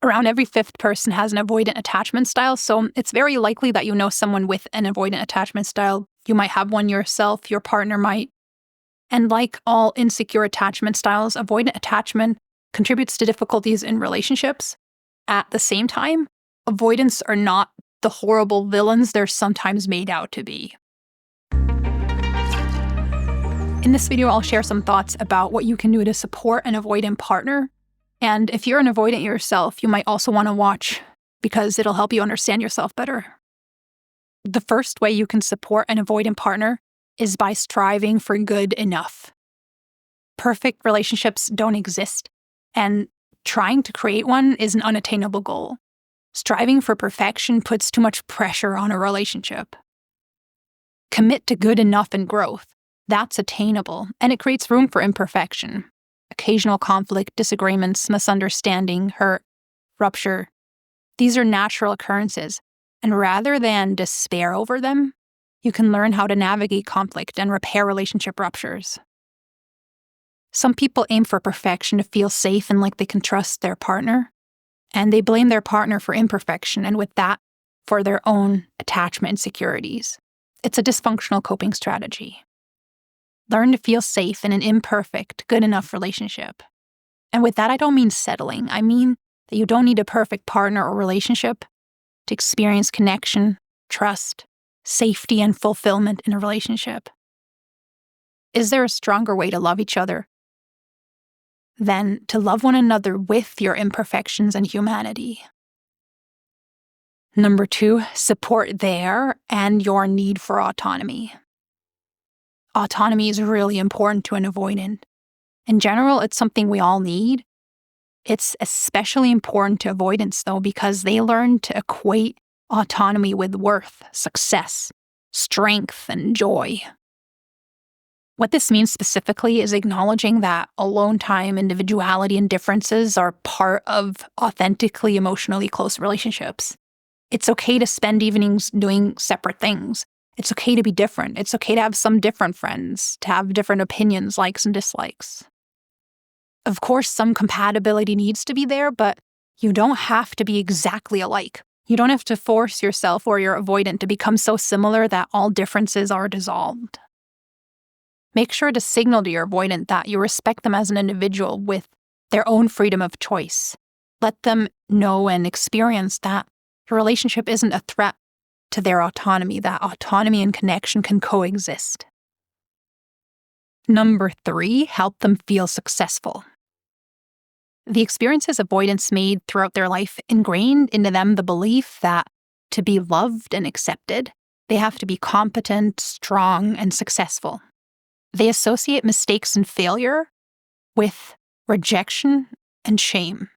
Around every fifth person has an avoidant attachment style, so it's very likely that you know someone with an avoidant attachment style. You might have one yourself, your partner might. And like all insecure attachment styles, avoidant attachment contributes to difficulties in relationships. At the same time, avoidants are not the horrible villains they're sometimes made out to be. In this video, I'll share some thoughts about what you can do to support an avoidant partner. And if you're an avoidant yourself, you might also want to watch because it'll help you understand yourself better. The first way you can support an avoidant partner is by striving for good enough. Perfect relationships don't exist, and trying to create one is an unattainable goal. Striving for perfection puts too much pressure on a relationship. Commit to good enough and growth. That's attainable, and it creates room for imperfection. Occasional conflict, disagreements, misunderstanding, hurt, rupture. These are natural occurrences, and rather than despair over them, you can learn how to navigate conflict and repair relationship ruptures. Some people aim for perfection to feel safe and like they can trust their partner, and they blame their partner for imperfection and with that, for their own attachment insecurities. It's a dysfunctional coping strategy. Learn to feel safe in an imperfect, good enough relationship. And with that, I don't mean settling. I mean that you don't need a perfect partner or relationship to experience connection, trust, safety, and fulfillment in a relationship. Is there a stronger way to love each other than to love one another with your imperfections and humanity? Number 2, support their and your need for autonomy. Autonomy is really important to an avoidant. In general, it's something we all need. It's especially important to avoidants, though, because they learn to equate autonomy with worth, success, strength, and joy. What this means specifically is acknowledging that alone time, individuality, and differences are part of authentically emotionally close relationships. It's okay to spend evenings doing separate things. It's okay to be different. It's okay to have some different friends, to have different opinions, likes and dislikes. Of course, some compatibility needs to be there, but you don't have to be exactly alike. You don't have to force yourself or your avoidant to become so similar that all differences are dissolved. Make sure to signal to your avoidant that you respect them as an individual with their own freedom of choice. Let them know and experience that your relationship isn't a threat to their autonomy, that autonomy and connection can coexist. Number 3, help them feel successful. The experiences avoidants made throughout their life ingrained into them the belief that to be loved and accepted, they have to be competent, strong, and successful. They associate mistakes and failure with rejection and shame.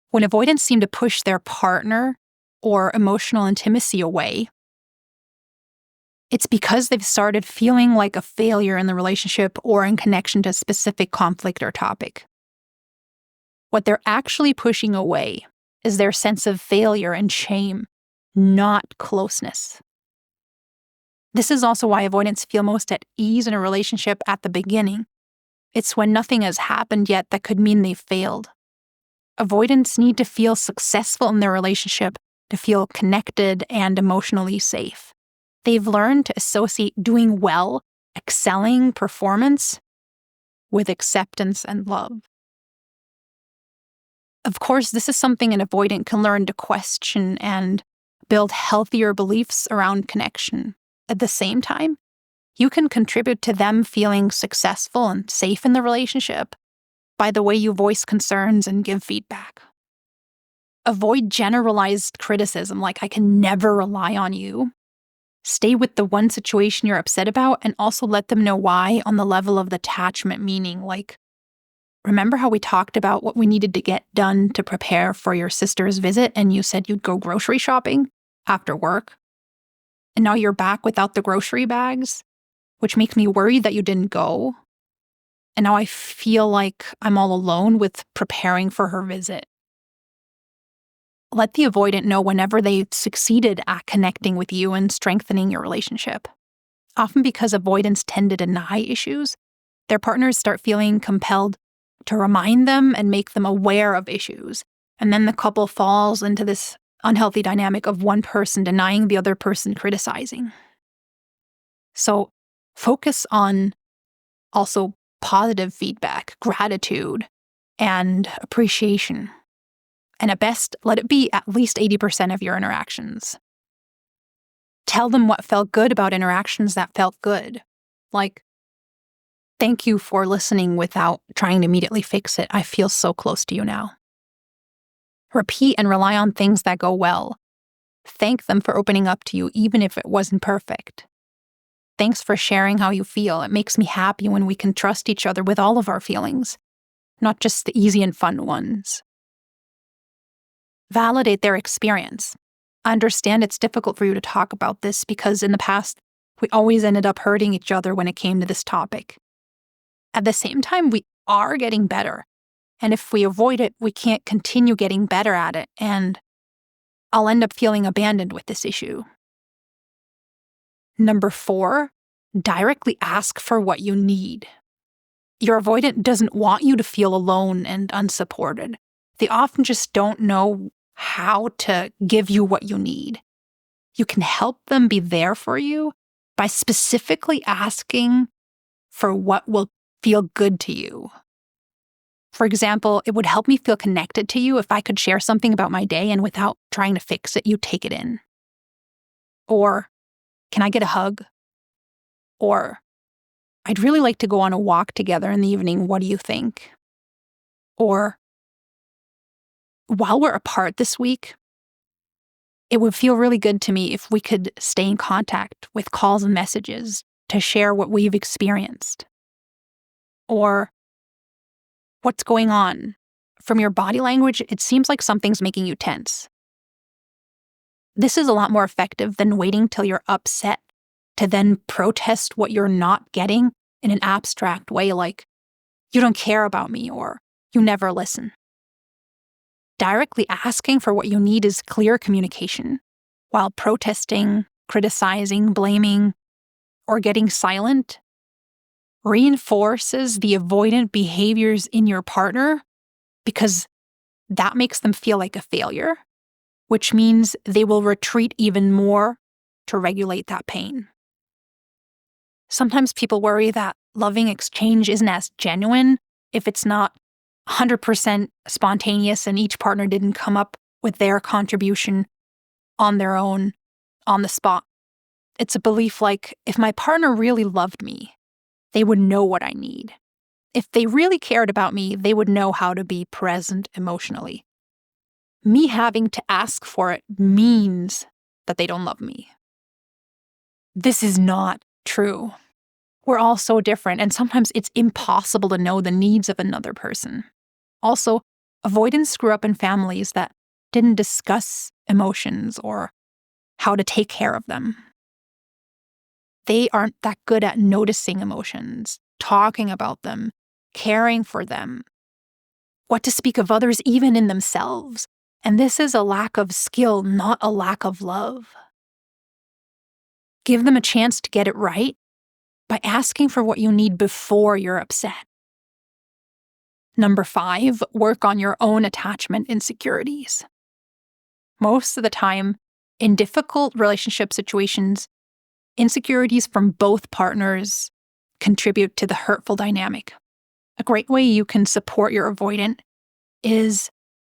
When avoidants seem to push their partner or emotional intimacy away, it's because they've started feeling like a failure in the relationship or in connection to a specific conflict or topic. What they're actually pushing away is their sense of failure and shame, not closeness. This is also why avoidants feel most at ease in a relationship at the beginning. It's when nothing has happened yet that could mean they've failed. Avoidants need to feel successful in their relationship to feel connected and emotionally safe. They've learned to associate doing well, excelling performance with acceptance and love. Of course, this is something an avoidant can learn to question and build healthier beliefs around connection. At the same time, you can contribute to them feeling successful and safe in the relationship by the way you voice concerns and give feedback. Avoid generalized criticism like, I can never rely on you. Stay with the one situation you're upset about and also let them know why on the level of the attachment, meaning like, remember how we talked about what we needed to get done to prepare for your sister's visit and you said you'd go grocery shopping after work? And now you're back without the grocery bags, which makes me worried that you didn't go. And now I feel like I'm all alone with preparing for her visit. Let the avoidant know whenever they've succeeded at connecting with you and strengthening your relationship. Often because avoidants tend to deny issues, their partners start feeling compelled to remind them and make them aware of issues. And then the couple falls into this unhealthy dynamic of one person denying the other person criticizing. So focus on also positive feedback, gratitude, and appreciation. And at best, let it be at least 80% of your interactions. Tell them what felt good about interactions that felt good. Like, thank you for listening without trying to immediately fix it. I feel so close to you now. Repeat and rely on things that go well. Thank them for opening up to you, even if it wasn't perfect. Thanks for sharing how you feel. It makes me happy when we can trust each other with all of our feelings, not just the easy and fun ones. Validate their experience. I understand it's difficult for you to talk about this because in the past, we always ended up hurting each other when it came to this topic. At the same time, we are getting better. And if we avoid it, we can't continue getting better at it, and I'll end up feeling abandoned with this issue. Number 4, directly ask for what you need. Your avoidant doesn't want you to feel alone and unsupported. They often just don't know how to give you what you need. You can help them be there for you by specifically asking for what will feel good to you. For example, it would help me feel connected to you if I could share something about my day and without trying to fix it, you take it in. Or, can I get a hug? Or, I'd really like to go on a walk together in the evening. What do you think? Or, while we're apart this week, it would feel really good to me if we could stay in contact with calls and messages to share what we've experienced. Or, what's going on? From your body language, it seems like something's making you tense. This is a lot more effective than waiting till you're upset to then protest what you're not getting in an abstract way like, you don't care about me or you never listen. Directly asking for what you need is clear communication, while protesting, criticizing, blaming, or getting silent reinforces the avoidant behaviors in your partner because that makes them feel like a failure, which means they will retreat even more to regulate that pain. Sometimes people worry that loving exchange isn't as genuine if it's not 100% spontaneous and each partner didn't come up with their contribution on their own, on the spot. It's a belief like, if my partner really loved me, they would know what I need. If they really cared about me, they would know how to be present emotionally. Me having to ask for it means that they don't love me. This is not true. We're all so different, and sometimes it's impossible to know the needs of another person. Also, avoidants grew up in families that didn't discuss emotions or how to take care of them. They aren't that good at noticing emotions, talking about them, caring for them, what to speak of others, even in themselves. And this is a lack of skill, not a lack of love. Give them a chance to get it right by asking for what you need before you're upset. Number 5, work on your own attachment insecurities. Most of the time, in difficult relationship situations, insecurities from both partners contribute to the hurtful dynamic. A great way you can support your avoidant is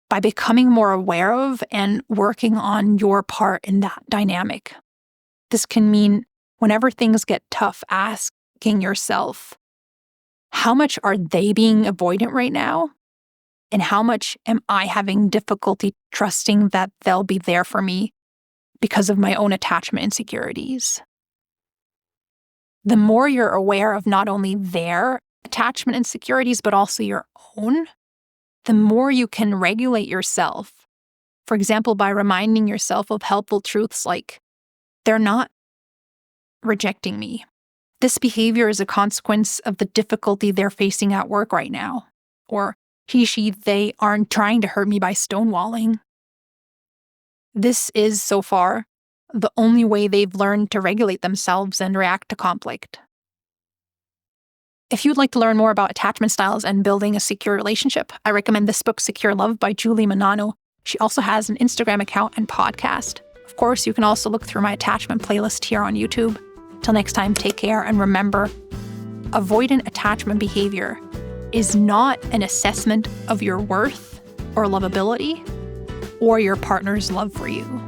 by becoming more aware of and working on your part in that dynamic. This can mean whenever things get tough, asking yourself, how much are they being avoidant right now? And how much am I having difficulty trusting that they'll be there for me because of my own attachment insecurities? The more you're aware of not only their attachment insecurities, but also your own, the more you can regulate yourself. For example, by reminding yourself of helpful truths like, they're not rejecting me. This behavior is a consequence of the difficulty they're facing at work right now. Or they aren't trying to hurt me by stonewalling. This is, so far, the only way they've learned to regulate themselves and react to conflict. If you'd like to learn more about attachment styles and building a secure relationship, I recommend this book, Secure Love by Julie Manano. She also has an Instagram account and podcast. Of course, you can also look through my attachment playlist here on YouTube. Till next time, take care, and remember, avoidant attachment behavior is not an assessment of your worth or lovability or your partner's love for you.